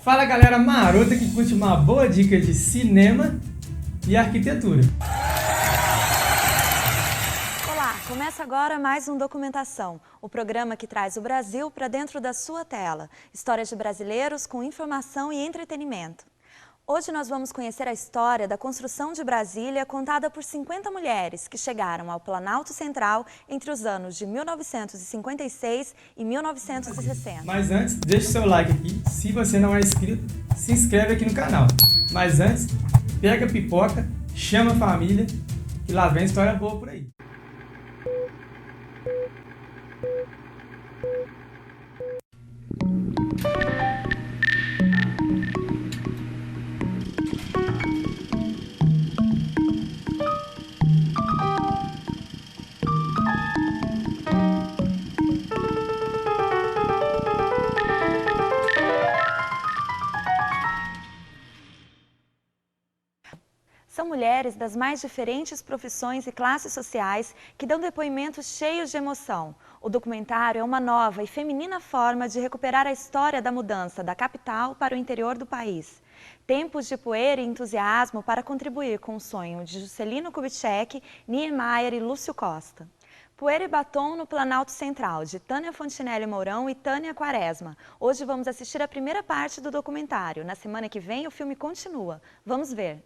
Fala galera marota que curte uma boa dica de cinema e arquitetura. Olá, começa agora mais um Documentação, o programa que traz o Brasil para dentro da sua tela. Histórias de brasileiros com informação e entretenimento. Hoje nós vamos conhecer a história da construção de Brasília contada por 50 mulheres que chegaram ao Planalto Central entre os anos de 1956 e 1960. Mas antes, deixa o seu like aqui. Se você não é inscrito, se inscreve aqui no canal. Mas antes, pega a pipoca, chama a família, que lá vem história boa por aí. São mulheres das mais diferentes profissões e classes sociais que dão depoimentos cheios de emoção. O documentário é uma nova e feminina forma de recuperar a história da mudança da capital para o interior do país. Tempos de poeira e entusiasmo para contribuir com o sonho de Juscelino Kubitschek, Niemeyer e Lúcio Costa. Poeira e Batom no Planalto Central, de Tânia Fontinelli Mourão e Tânia Quaresma. Hoje vamos assistir a primeira parte do documentário. Na semana que vem o filme continua. Vamos ver.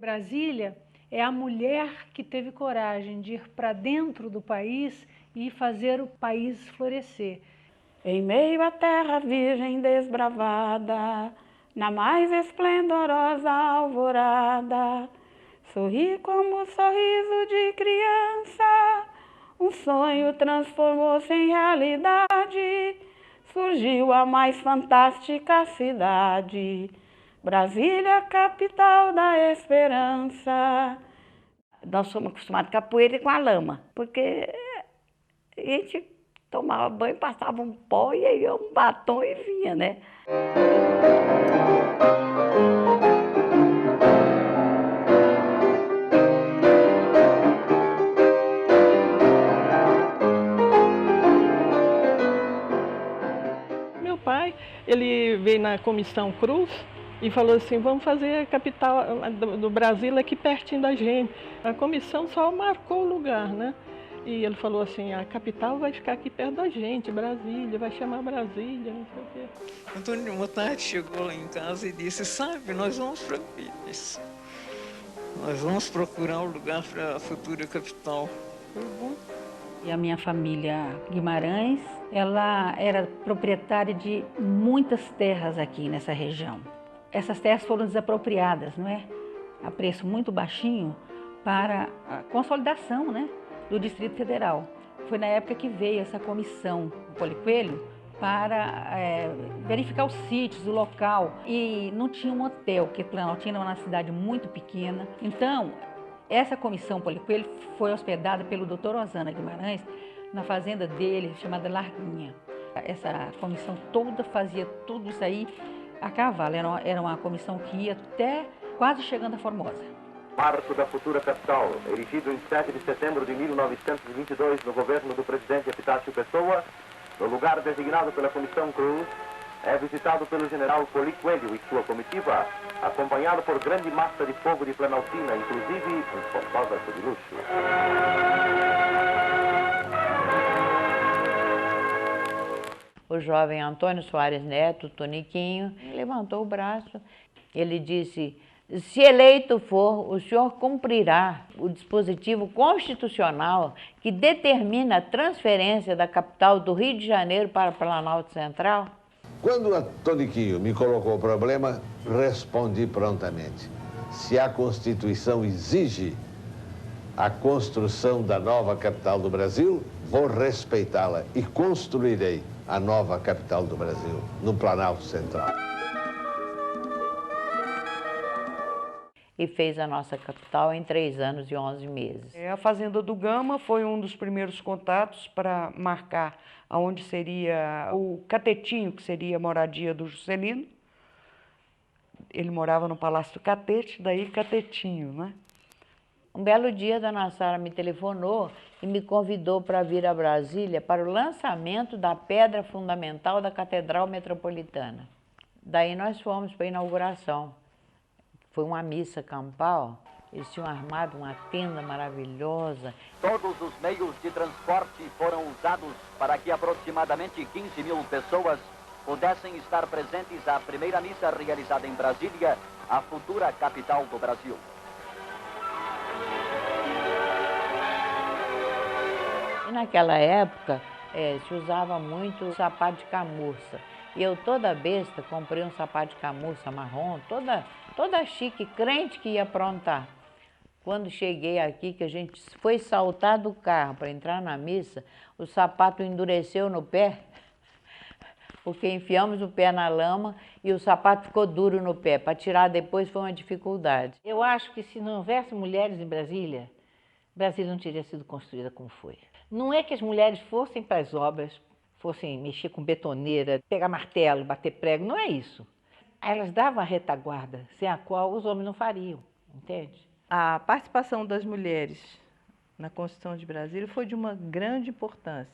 Brasília é a mulher que teve coragem de ir para dentro do país e fazer o país florescer. Em meio à terra virgem desbravada, na mais esplendorosa alvorada, sorri como um sorriso de criança, um sonho transformou-se em realidade, surgiu a mais fantástica cidade. Brasília, capital da esperança. Nós somos acostumados com a poeira e com a lama, porque a gente tomava banho, passava um pó e aí um batom e vinha, né? Meu pai, ele veio na Comissão Cruz e falou assim, vamos fazer a capital do Brasil aqui pertinho da gente. A comissão só marcou o lugar, né? E ele falou assim, a capital vai ficar aqui perto da gente, Brasília, vai chamar Brasília, não sei o quê. Antônio de Montarde chegou lá em casa e disse, sabe, nós vamos para Minas. Nós vamos procurar um lugar para a futura capital. E a minha família Guimarães, ela era proprietária de muitas terras aqui nessa região. Essas terras foram desapropriadas, não é? A preço muito baixinho para a consolidação, né, do Distrito Federal. Foi na época que veio essa comissão, o Policoelho, para verificar os sítios, o local. E não tinha um hotel, porque Planaltina é uma cidade muito pequena. Então, essa comissão Policoelho foi hospedada pelo Dr. Osana Guimarães na fazenda dele, chamada Larguinha. Essa comissão toda fazia tudo isso aí a cavalo, era uma comissão que ia até quase chegando a Formosa. Marco da futura capital, erigido em 7 de setembro de 1922 no governo do presidente Epitácio Pessoa, no lugar designado pela Comissão Cruz, é visitado pelo general Poli Coelho e sua comitiva, acompanhado por grande massa de fogo de Planaltina, inclusive um fotógrafo de luxo. O jovem Antônio Soares Neto, Toniquinho, levantou o braço. Ele disse, se eleito for, o senhor cumprirá o dispositivo constitucional que determina a transferência da capital do Rio de Janeiro para o Planalto Central? Quando a Toniquinho me colocou o problema, respondi prontamente. Se a Constituição exige a construção da nova capital do Brasil, vou respeitá-la e construirei a nova capital do Brasil, no Planalto Central. E fez a nossa capital em 3 anos e 11 meses. A Fazenda do Gama foi um dos primeiros contatos para marcar aonde seria o Catetinho, que seria a moradia do Juscelino. Ele morava no Palácio do Catete, daí Catetinho, né? Um belo dia, Dona Sara me telefonou e me convidou para vir a Brasília para o lançamento da pedra fundamental da Catedral Metropolitana. Daí nós fomos para a inauguração. Foi uma missa campal. Eles tinham armado uma tenda maravilhosa. Todos os meios de transporte foram usados para que aproximadamente 15 mil pessoas pudessem estar presentes à primeira missa realizada em Brasília, a futura capital do Brasil. E naquela época se usava muito sapato de camurça. E eu toda besta comprei um sapato de camurça marrom, toda chique, crente que ia aprontar. Quando cheguei aqui, que a gente foi saltar do carro para entrar na missa, o sapato endureceu no pé, porque enfiamos o pé na lama e o sapato ficou duro no pé. Para tirar depois foi uma dificuldade. Eu acho que se não houvesse mulheres em Brasília, Brasília não teria sido construída como foi. Não é que as mulheres fossem para as obras, fossem mexer com betoneira, pegar martelo, bater prego, não é isso. Elas davam a retaguarda, sem a qual os homens não fariam, entende? A participação das mulheres na Constituição de Brasília foi de uma grande importância,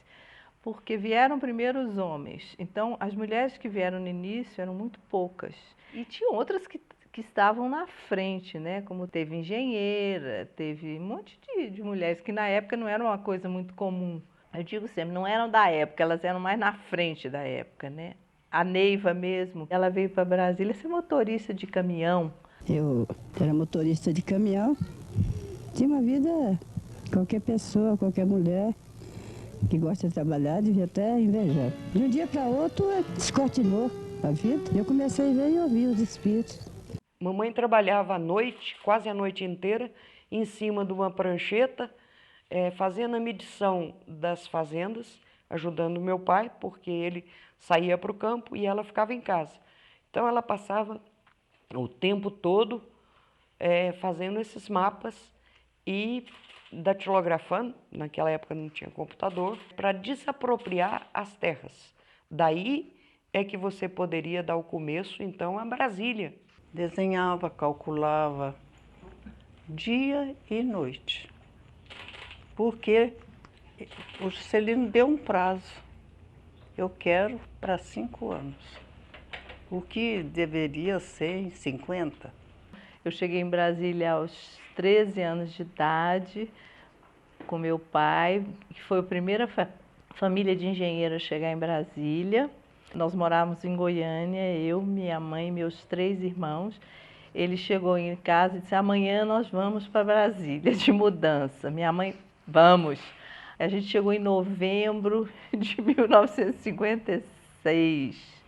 porque vieram primeiro os homens. Então, as mulheres que vieram no início eram muito poucas. E tinha outras que estavam na frente, né? Como teve engenheira, teve um monte de mulheres que na época não era uma coisa muito comum. Eu digo sempre, não eram da época, elas eram mais na frente da época, né? A Neiva mesmo, ela veio para Brasília ser motorista de caminhão. Eu era motorista de caminhão, tinha uma vida, qualquer pessoa, qualquer mulher que gosta de trabalhar devia até invejar. De um dia para outro, descortinou a vida. Eu comecei a ver e ouvir os espíritos. Mamãe trabalhava à noite, quase a noite inteira, em cima de uma prancheta, fazendo a medição das fazendas, ajudando meu pai, porque ele saía para o campo e ela ficava em casa. Então ela passava o tempo todo fazendo esses mapas e datilografando, naquela época não tinha computador, para desapropriar as terras. Daí é que você poderia dar o começo, então, a Brasília. Desenhava, calculava dia e noite, porque o Juscelino deu um prazo. Eu quero para 5 anos. O que deveria ser em 50. Eu cheguei em Brasília aos 13 anos de idade, com meu pai, que foi a primeira família de engenheiros a chegar em Brasília. Nós morávamos em Goiânia, eu, minha mãe e meus 3 irmãos. Ele chegou em casa e disse, amanhã nós vamos para Brasília, de mudança. Minha mãe, vamos. A gente chegou em novembro de 1956.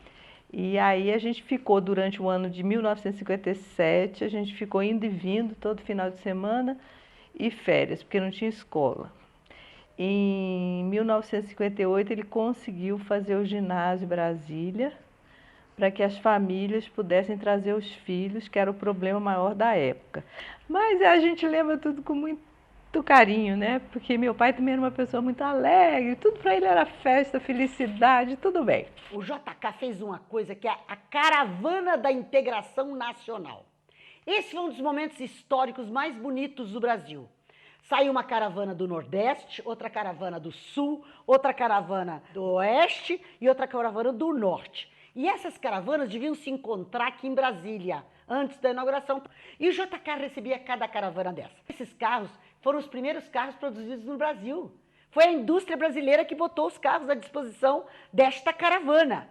E aí a gente ficou durante o ano de 1957, a gente ficou indo e vindo todo final de semana e férias, porque não tinha escola. Em 1958 ele conseguiu fazer o ginásio Brasília para que as famílias pudessem trazer os filhos, que era o problema maior da época. Mas a gente lembra tudo com muito carinho, né? Porque meu pai também era uma pessoa muito alegre, tudo para ele era festa, felicidade, tudo bem. O JK fez uma coisa que é a Caravana da Integração Nacional. Esse foi um dos momentos históricos mais bonitos do Brasil. Saiu uma caravana do Nordeste, outra caravana do Sul, outra caravana do Oeste e outra caravana do Norte. E essas caravanas deviam se encontrar aqui em Brasília, antes da inauguração. E o JK recebia cada caravana dessa. Esses carros foram os primeiros carros produzidos no Brasil. Foi a indústria brasileira que botou os carros à disposição desta caravana.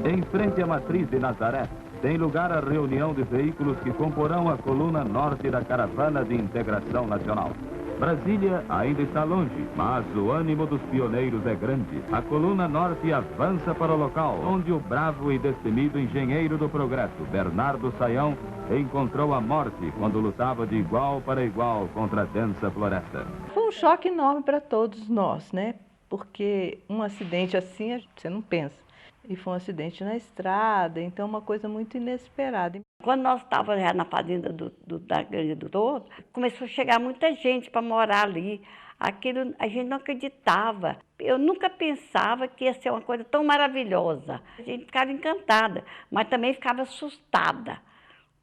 Em frente à matriz de Nazaré, tem lugar a reunião de veículos que comporão a coluna norte da Caravana de Integração Nacional. Brasília ainda está longe, mas o ânimo dos pioneiros é grande. A coluna norte avança para o local, onde o bravo e destemido engenheiro do progresso, Bernardo Saião, encontrou a morte quando lutava de igual para igual contra a densa floresta. Foi um choque enorme para todos nós, né? Porque um acidente assim, você não pensa. E foi um acidente na estrada, então uma coisa muito inesperada. Quando nós estávamos já na fazenda da Grande do Douro, começou a chegar muita gente para morar ali. Aquilo a gente não acreditava. Eu nunca pensava que ia ser uma coisa tão maravilhosa. A gente ficava encantada, mas também ficava assustada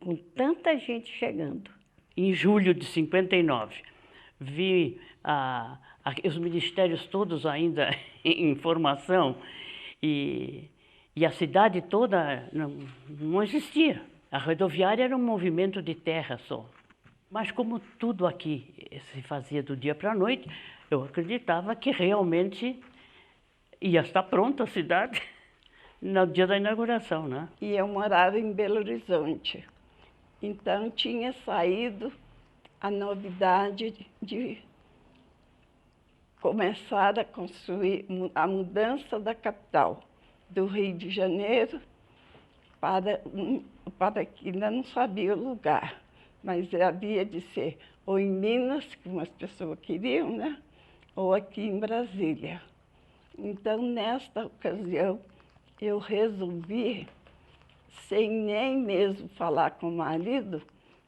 com tanta gente chegando. Em julho de 59, vi os ministérios todos ainda em formação e E a cidade toda não existia. A rodoviária era um movimento de terra só. Mas como tudo aqui se fazia do dia para a noite, eu acreditava que realmente ia estar pronta a cidade no dia da inauguração, né? E eu morava em Belo Horizonte. Então tinha saído a novidade de começar a construir a mudança da capital, do Rio de Janeiro para que ainda não sabia o lugar, mas havia de ser ou em Minas, como as pessoas queriam, né? Ou aqui em Brasília. Então, nesta ocasião, eu resolvi, sem nem mesmo falar com o marido,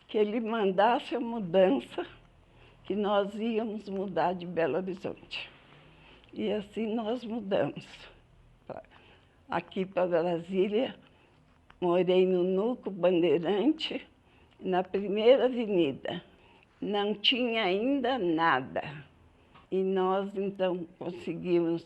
que ele mandasse a mudança, que nós íamos mudar de Belo Horizonte. E assim nós mudamos. Aqui para Brasília, morei no Núcleo Bandeirante, na primeira avenida. Não tinha ainda nada. E nós, então, conseguimos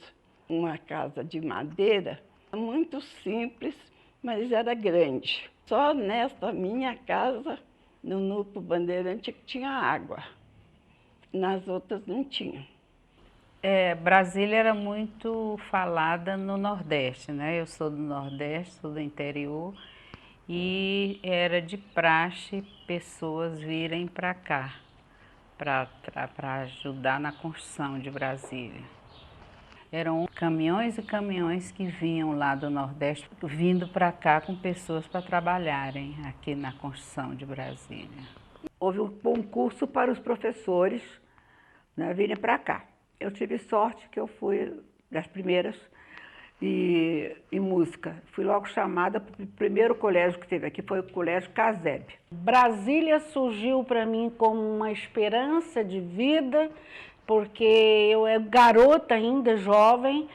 uma casa de madeira, muito simples, mas era grande. Só nesta minha casa, no Núcleo Bandeirante, que tinha água. Nas outras não tinha. Brasília era muito falada no Nordeste, né? Eu sou do Nordeste, sou do interior, e era de praxe pessoas virem para cá, para ajudar na construção de Brasília. Eram caminhões e caminhões que vinham lá do Nordeste, vindo para cá com pessoas para trabalharem aqui na construção de Brasília. Houve um concurso para os professores, né, virem para cá. Eu tive sorte que eu fui das primeiras em música. Fui logo chamada para o primeiro colégio que teve aqui, foi o Colégio Caseb. Brasília surgiu para mim como uma esperança de vida, porque eu era garota ainda, jovem,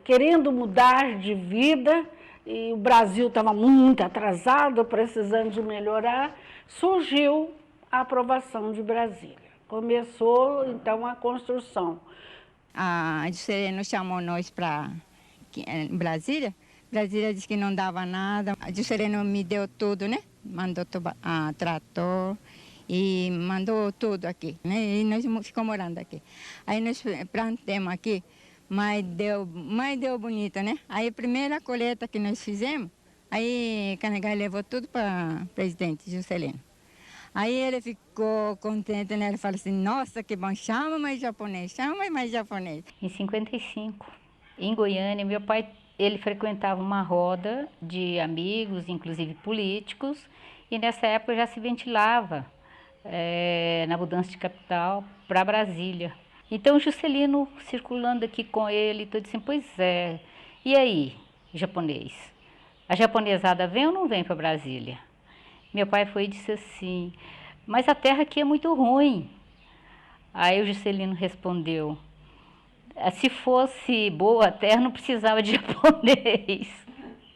querendo mudar de vida, e o Brasil estava muito atrasado, precisando de melhorar. Surgiu a aprovação de Brasília. Começou, então, a construção. A Juscelino chamou nós para Brasília. Brasília disse que não dava nada. A Juscelino me deu tudo, né? Mandou trator e mandou tudo aqui, né? E nós ficamos morando aqui. Aí nós plantamos aqui, mas deu bonito, né? Aí a primeira colheita que nós fizemos, aí Canegai levou tudo para o presidente Juscelino. Aí ele ficou contente, né? Ele falou assim, nossa, que bom, chama mais japonês. Em 55, em Goiânia, meu pai, ele frequentava uma roda de amigos, inclusive políticos, e nessa época já se ventilava na mudança de capital para Brasília. Então o Juscelino circulando aqui com ele, todo assim, pois é, e aí, japonês? A japonesada vem ou não vem para Brasília? Meu pai foi e disse assim, mas a terra aqui é muito ruim. Aí o Juscelino respondeu, se fosse boa a terra não precisava de japonês,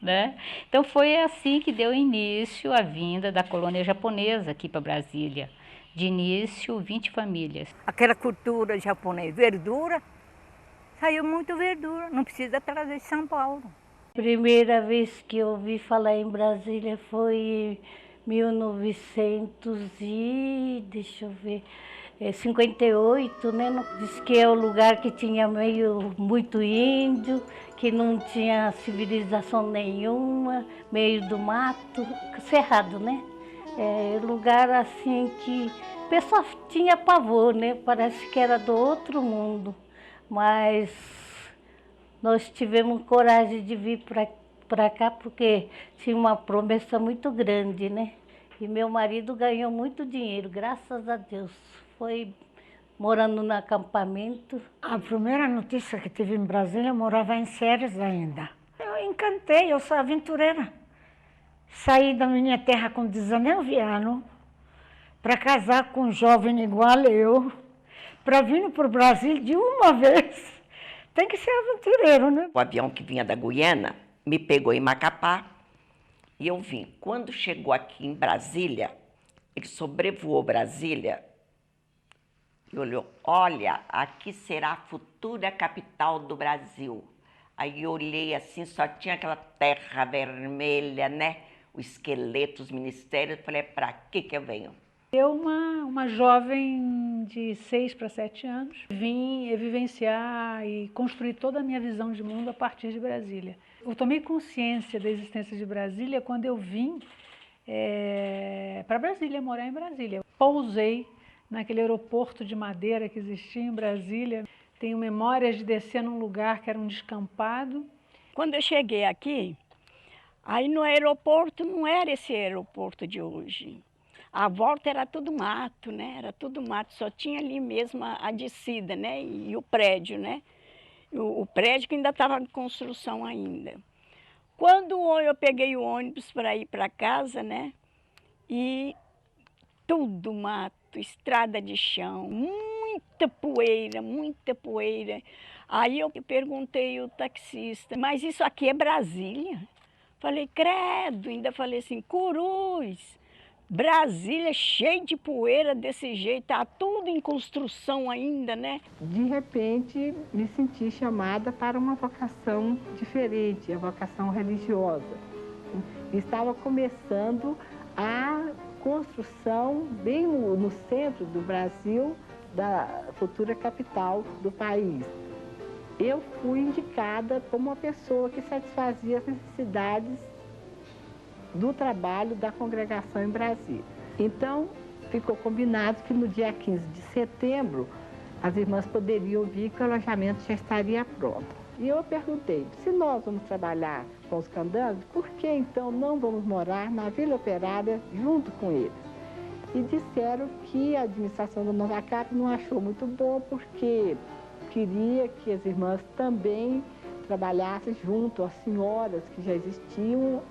né? Então foi assim que deu início a vinda da colônia japonesa aqui para Brasília. De início, 20 famílias. Aquela cultura japonesa, verdura, saiu muito verdura, não precisa trazer de São Paulo. Primeira vez que eu ouvi falar em Brasília foi 58, né? Diz que é o lugar que tinha muito índio, que não tinha civilização nenhuma, meio do mato, cerrado, né? Lugar assim que o pessoal tinha pavor, né? Parece que era do outro mundo, mas nós tivemos coragem de vir para cá porque tinha uma promessa muito grande, né? E meu marido ganhou muito dinheiro, graças a Deus. Foi morando no acampamento. A primeira notícia que tive em Brasília, eu morava em Séries ainda. Eu encantei, eu sou aventureira. Saí da minha terra com 19 anos para casar com um jovem igual eu, para vir para o Brasil de uma vez. Tem que ser aventureiro, né? O avião que vinha da Guiana me pegou em Macapá e eu vim. Quando chegou aqui em Brasília, ele sobrevoou Brasília e olhou, olha, aqui será a futura capital do Brasil. Aí eu olhei assim, só tinha aquela terra vermelha, né? O esqueleto, os ministérios. Eu falei, para que eu venho? Eu, uma jovem de 6 para 7 anos, vim vivenciar e construir toda a minha visão de mundo a partir de Brasília. Eu tomei consciência da existência de Brasília quando eu vim para Brasília, morar em Brasília. Pousei naquele aeroporto de madeira que existia em Brasília. Tenho memórias de descer num lugar que era um descampado. Quando eu cheguei aqui, aí no aeroporto não era esse aeroporto de hoje. A volta era tudo mato, né? Era tudo mato, só tinha ali mesmo a descida, né? E o prédio, né? O prédio que ainda estava em construção ainda. Quando eu peguei o ônibus para ir para casa, né? E tudo mato, estrada de chão, muita poeira, muita poeira. Aí eu perguntei ao taxista, mas isso aqui é Brasília? Falei, credo, ainda falei assim, Cruz. Brasília cheio de poeira desse jeito, tá tudo em construção ainda, né? De repente, me senti chamada para uma vocação diferente, a vocação religiosa. Estava começando a construção, bem no centro do Brasil, da futura capital do país. Eu fui indicada como uma pessoa que satisfazia as necessidades do trabalho da congregação em Brasília. Então, ficou combinado que no dia 15 de setembro, as irmãs poderiam vir que o alojamento já estaria pronto. E eu perguntei, se nós vamos trabalhar com os candangos, por que então não vamos morar na Vila Operária junto com eles? E disseram que a administração da Nova Cap não achou muito bom, porque queria que as irmãs também trabalhassem junto às senhoras que já existiam,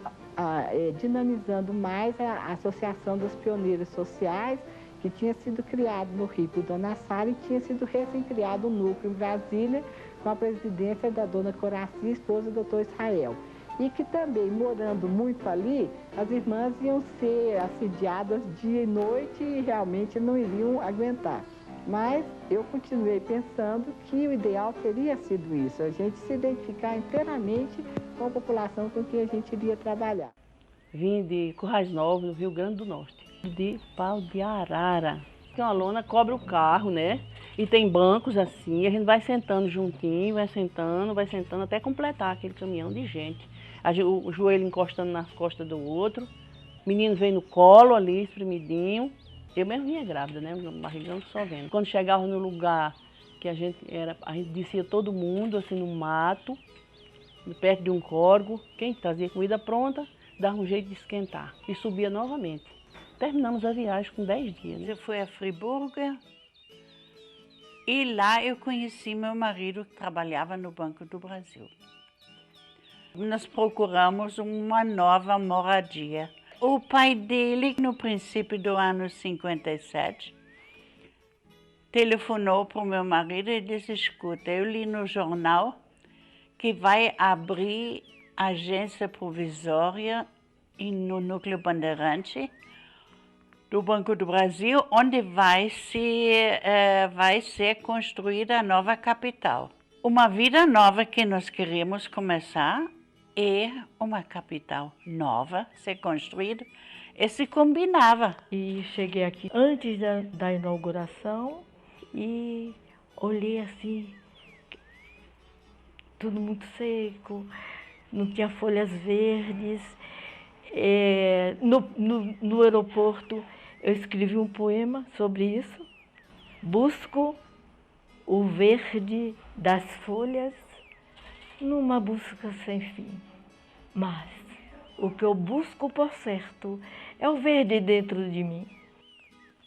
dinamizando mais a Associação das Pioneiras Sociais, que tinha sido criado no Rio de Dona Sara e tinha sido recém-criado um núcleo em Brasília, com a presidência da dona Coraci, esposa do doutor Israel. E que também, morando muito ali, as irmãs iam ser assediadas dia e noite e realmente não iriam aguentar. Mas eu continuei pensando que o ideal teria sido isso, a gente se identificar inteiramente com a população com quem a gente iria trabalhar. Vim de Currais Novos, no Rio Grande do Norte, de Pau de Arara. Tem uma lona, cobre o carro, né? E tem bancos assim, a gente vai sentando juntinho, vai sentando até completar aquele caminhão de gente. O joelho encostando nas costas do outro, o menino vem no colo ali, espremidinho. Eu mesmo vinha grávida, né? No barrigão só vendo. Quando chegava no lugar que a gente descia todo mundo, assim, no mato, perto de um córrego. Quem trazia comida pronta, dava um jeito de esquentar. E subia novamente. Terminamos a viagem com 10 dias. Eu fui a Friburgo e lá eu conheci meu marido que trabalhava no Banco do Brasil. Nós procuramos uma nova moradia. O pai dele, no princípio do ano 57, telefonou para o meu marido e disse, escuta, eu li no jornal que vai abrir agência provisória no Núcleo Bandeirante do Banco do Brasil, onde vai ser construída a nova capital. Uma vida nova que nós queríamos começar e uma capital nova ser construída, e se combinava. E cheguei aqui antes da inauguração e olhei assim, tudo muito seco, não tinha folhas verdes. No aeroporto eu escrevi um poema sobre isso. Busco o verde das folhas numa busca sem fim. Mas o que eu busco, por certo, é o verde dentro de mim.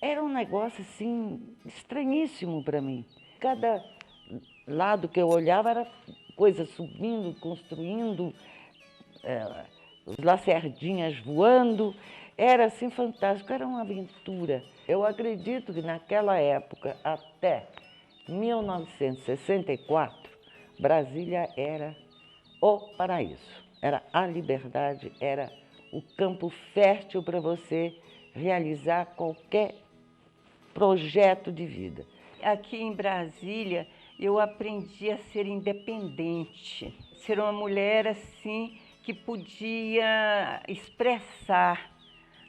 Era um negócio, assim, estranhíssimo para mim. Cada lado que eu olhava era coisa subindo, construindo, os lacerdinhas voando. Era, assim, fantástico, era uma aventura. Eu acredito que naquela época, até 1964, Brasília era o paraíso, era a liberdade, era o campo fértil para você realizar qualquer projeto de vida. Aqui em Brasília, eu aprendi a ser independente. ser uma mulher assim que podia expressar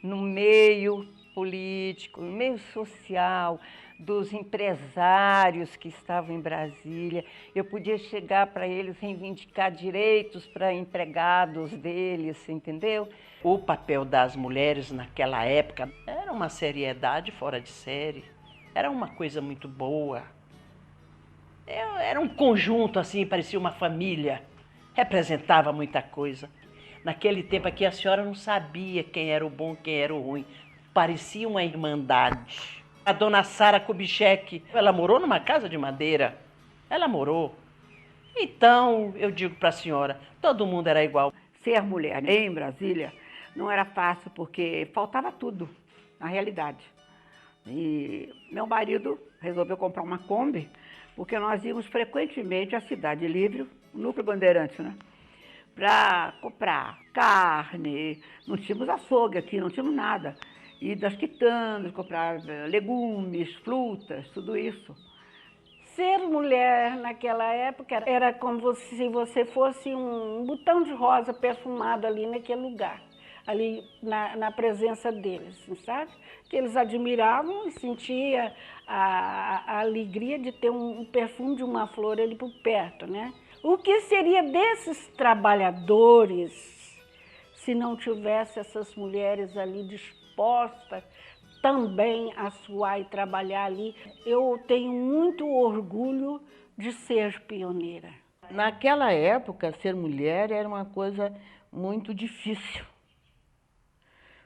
no meio político, no meio social, dos empresários que estavam em Brasília. Eu podia chegar para eles, reivindicar direitos para empregados deles, entendeu? O papel das mulheres naquela época era uma seriedade fora de série. Era uma coisa muito boa. Era um conjunto, assim, parecia uma família. Representava muita coisa. Naquele tempo aqui a senhora não sabia quem era o bom, quem era o ruim. Parecia uma irmandade. A dona Sara Kubitschek, ela morou numa casa de madeira. Ela morou. Então, eu digo para a senhora, todo mundo era igual. Ser mulher em Brasília não era fácil, porque faltava tudo, na realidade. E meu marido resolveu comprar uma Kombi, porque nós íamos frequentemente à Cidade Livre, o Núcleo Bandeirante, né? Para comprar carne, não tínhamos açougue aqui, não tínhamos nada. E das quitandas, comprar legumes, frutas, tudo isso. Ser mulher naquela época era como se você fosse um botão de rosa perfumado ali naquele lugar, ali na presença deles, sabe? Que eles admiravam e sentiam a alegria de ter um perfume de uma flor ali por perto, né? O que seria desses trabalhadores se não tivesse essas mulheres ali dispostas também a suar e trabalhar ali? Eu tenho muito orgulho de ser pioneira. Naquela época, ser mulher era uma coisa muito difícil.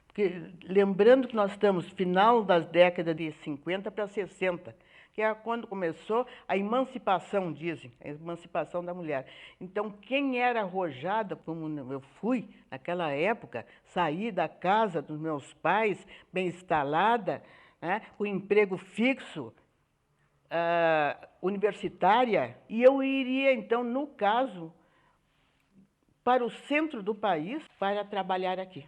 Porque, lembrando que nós estamos no final das décadas de 50 para 60, que é quando começou a emancipação, dizem, a emancipação da mulher. Então, quem era arrojada, como eu fui naquela época, saí da casa dos meus pais, bem instalada, né, com emprego fixo, universitária, e eu iria, então, no caso, para o centro do país para trabalhar aqui,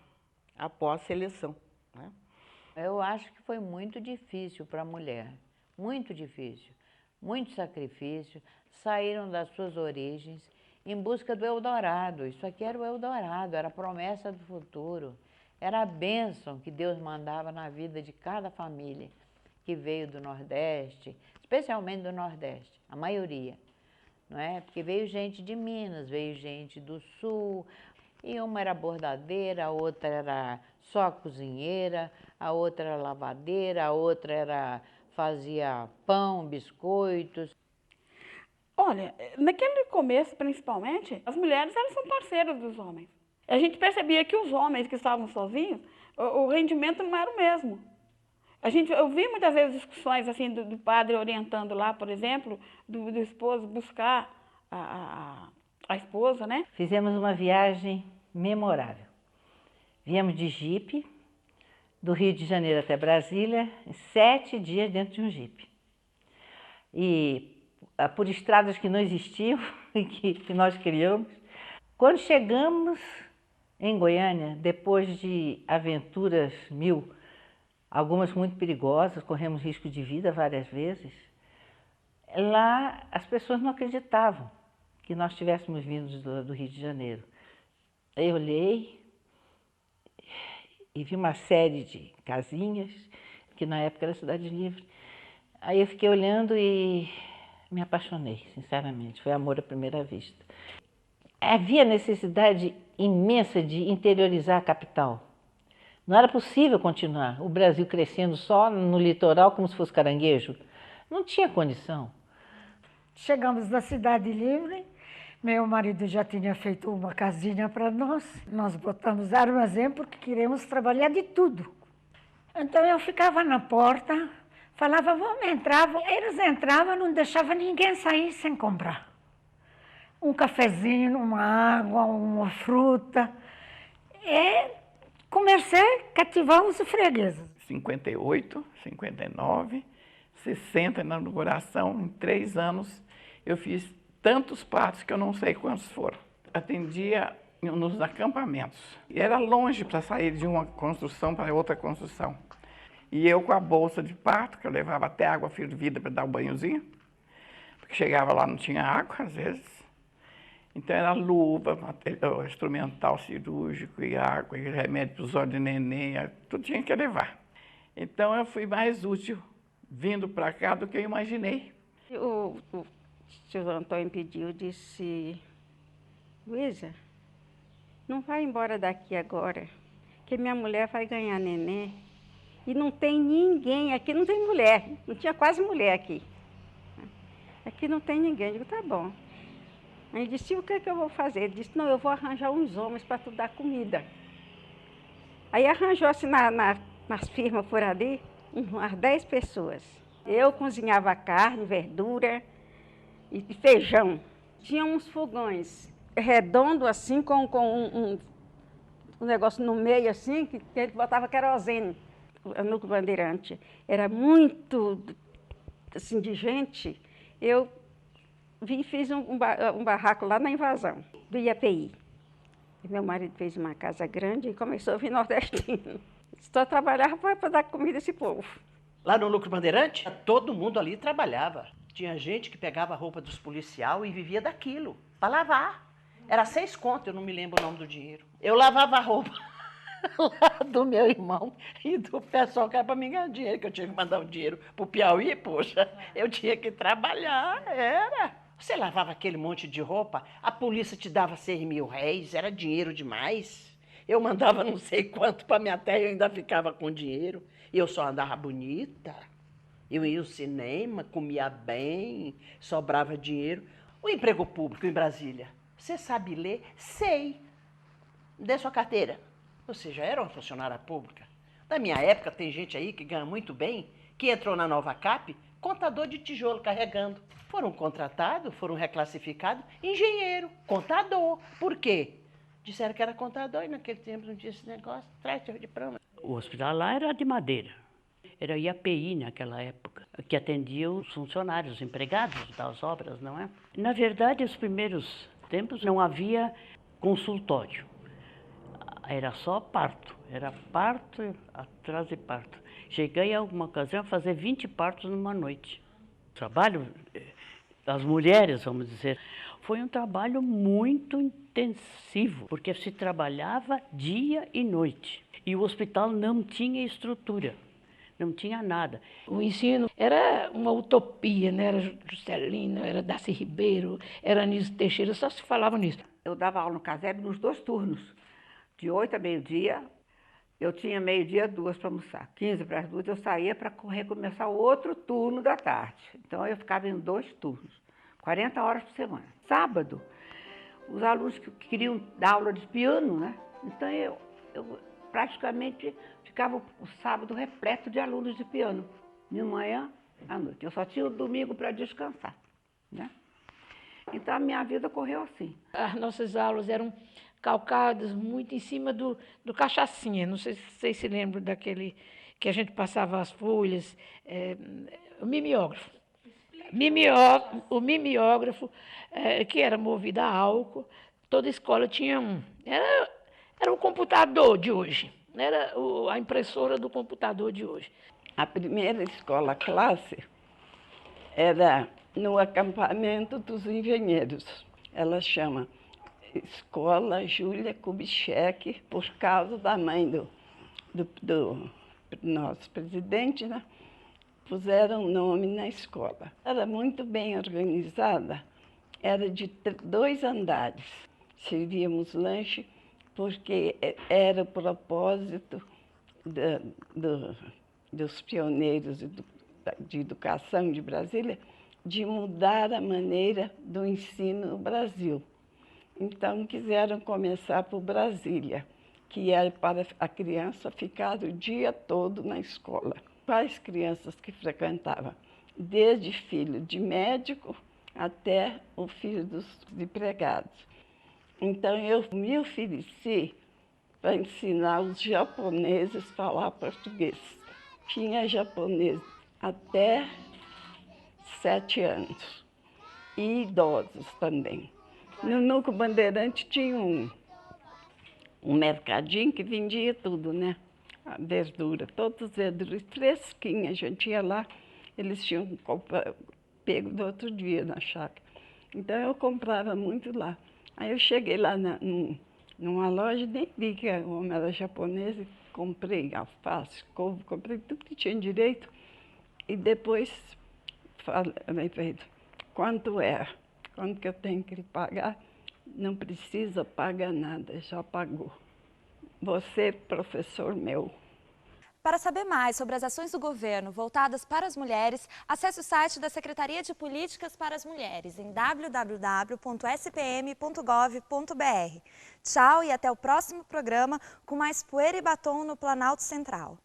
após seleção, né? Eu acho que foi muito difícil para a mulher. Muito difícil, muito sacrifício, saíram das suas origens em busca do Eldorado. Isso aqui era o Eldorado, era a promessa do futuro, era a bênção que Deus mandava na vida de cada família que veio do Nordeste, especialmente do Nordeste, a maioria, não é? Porque veio gente de Minas, veio gente do Sul, e uma era bordadeira, a outra era só cozinheira, a outra era lavadeira, a outra fazia pão, biscoitos. Olha, naquele começo, principalmente, as mulheres elas são parceiras dos homens. A gente percebia que os homens que estavam sozinhos, o rendimento não era o mesmo. Eu vi muitas vezes discussões assim do padre orientando lá, por exemplo, do esposo buscar a esposa, né? Fizemos uma viagem memorável. Viemos de jipe, do Rio de Janeiro até Brasília, em 7 dias dentro de um jipe. E por estradas que não existiam, que nós criamos. Quando chegamos em Goiânia, depois de aventuras mil, algumas muito perigosas, corremos risco de vida várias vezes, lá as pessoas não acreditavam que nós tivéssemos vindo do Rio de Janeiro. Eu olhei e vi uma série de casinhas, que na época era Cidade Livre. Aí eu fiquei olhando e me apaixonei, sinceramente. Foi amor à primeira vista. Havia necessidade imensa de interiorizar a capital. Não era possível continuar o Brasil crescendo só no litoral como se fosse caranguejo. Não tinha condição. Chegamos na Cidade Livre. Meu marido já tinha feito uma casinha para nós. Nós botamos armazém porque queríamos trabalhar de tudo. Então eu ficava na porta, falava, vamos entrar. Eles entravam, não deixavam ninguém sair sem comprar. Um cafezinho, uma água, uma fruta. E comecei a cativar os fregueses. 58, 59, 60 na inauguração, em 3 anos eu fiz tantos partos que eu não sei quantos foram. Atendia nos acampamentos. E era longe para sair de uma construção para outra construção. E eu com a bolsa de parto, que eu levava até água fervida para dar um banhozinho, porque chegava lá não tinha água às vezes. Então era luva, material instrumental cirúrgico e água, e remédio para os olhos de neném, tudo tinha que levar. Então eu fui mais útil vindo para cá do que eu imaginei. O tio Antônio pediu, disse, Luísa, não vai embora daqui agora, que minha mulher vai ganhar neném. E não tem ninguém, aqui não tem mulher, não tinha quase mulher aqui. Aqui não tem ninguém. Eu digo, tá bom. Aí ele disse, o que é que eu vou fazer? Ele disse, não, eu vou arranjar uns homens para tu dar comida. Aí arranjou assim nas firmas por ali, umas 10 pessoas. Eu cozinhava carne, verdura e feijão. Tinha uns fogões redondos assim, com um negócio no meio assim, que ele botava querosene. O Núcleo Bandeirante era muito assim, de gente. Eu fiz um barraco lá na invasão do IAPI. E meu marido fez uma casa grande e começou a vir nordestino. Só trabalhava para dar comida a esse povo. Lá no Núcleo Bandeirante, todo mundo ali trabalhava. Tinha gente que pegava a roupa dos policiais e vivia daquilo, para lavar. Era 6 contos, eu não me lembro o nome do dinheiro. Eu lavava a roupa lá do meu irmão e do pessoal que era para me ganhar dinheiro, que eu tinha que mandar o dinheiro para o Piauí, poxa, eu tinha que trabalhar, era. Você lavava aquele monte de roupa, a polícia te dava 6 mil réis, era dinheiro demais. Eu mandava não sei quanto para minha terra e eu ainda ficava com dinheiro. E eu só andava bonita. Eu ia ao cinema, comia bem, sobrava dinheiro. O emprego público em Brasília, você sabe ler? Sei. Dê sua carteira. Você já era uma funcionária pública. Na minha época, tem gente aí que ganha muito bem, que entrou na Nova Cap, contador de tijolo carregando. Foram contratados, foram reclassificados, engenheiro, contador. Por quê? Disseram que era contador e naquele tempo não tinha esse negócio. Traz de prama. O hospital lá era de madeira. Era IAPI naquela época, que atendia os funcionários, os empregados das obras, não é? Na verdade, os primeiros tempos não havia consultório. Era só parto. Era parto atrás de parto. Cheguei a alguma ocasião a fazer 20 partos numa noite. O trabalho das mulheres, vamos dizer, foi um trabalho muito intensivo, porque se trabalhava dia e noite. E o hospital não tinha estrutura, não tinha nada. O ensino era uma utopia, né? Era Juscelino, era Darcy Ribeiro, era Anísio Teixeira, só se falava nisso. Eu dava aula no CASEB nos 2 turnos, de 8 a meio-dia. Eu tinha meio-dia 2 para almoçar. 15 para as 2 eu saía para recomeçar o outro turno da tarde. Então eu ficava em 2 turnos, 40 horas por semana. Sábado, os alunos que queriam dar aula de piano, né? Então eu praticamente ficava o sábado repleto de alunos de piano, de manhã à noite. Eu só tinha o domingo para descansar, né? Então a minha vida correu assim. As nossas aulas eram calcadas muito em cima do cachaçinha. Não sei se vocês se lembram daquele que a gente passava as folhas, o mimeógrafo. O mimeógrafo, que era movido a álcool, toda escola tinha um. Era o computador de hoje, era a impressora do computador de hoje. A primeira escola classe era no acampamento dos engenheiros. Ela chama Escola Júlia Kubitschek, por causa da mãe do nosso presidente, né? Puseram o nome na escola. Era muito bem organizada, era de 2 andares. Servíamos lanche porque era o propósito dos pioneiros de educação de Brasília de mudar a maneira do ensino no Brasil. Então, quiseram começar por Brasília, que era para a criança ficar o dia todo na escola. Quais crianças que frequentavam? Desde filho de médico até o filho dos empregados. Então, eu me ofereci para ensinar os japoneses a falar português. Tinha japonês até 7 anos, e idosos também. No Núcleo Bandeirante tinha um mercadinho que vendia tudo, né? A verdura, todas as verduras fresquinhas. A gente ia lá, eles tinham pego do outro dia na chácara. Então eu comprava muito lá. Aí eu cheguei lá numa loja, nem vi que o homem era japonês, e comprei alface, couve, comprei tudo que tinha direito. E depois falei para ele, quanto é? Quanto que eu tenho que lhe pagar? Não precisa pagar nada, já pagou. Você, professor meu. Para saber mais sobre as ações do governo voltadas para as mulheres, acesse o site da Secretaria de Políticas para as Mulheres em www.spm.gov.br. Tchau e até o próximo programa com mais Poeira e Batom no Planalto Central.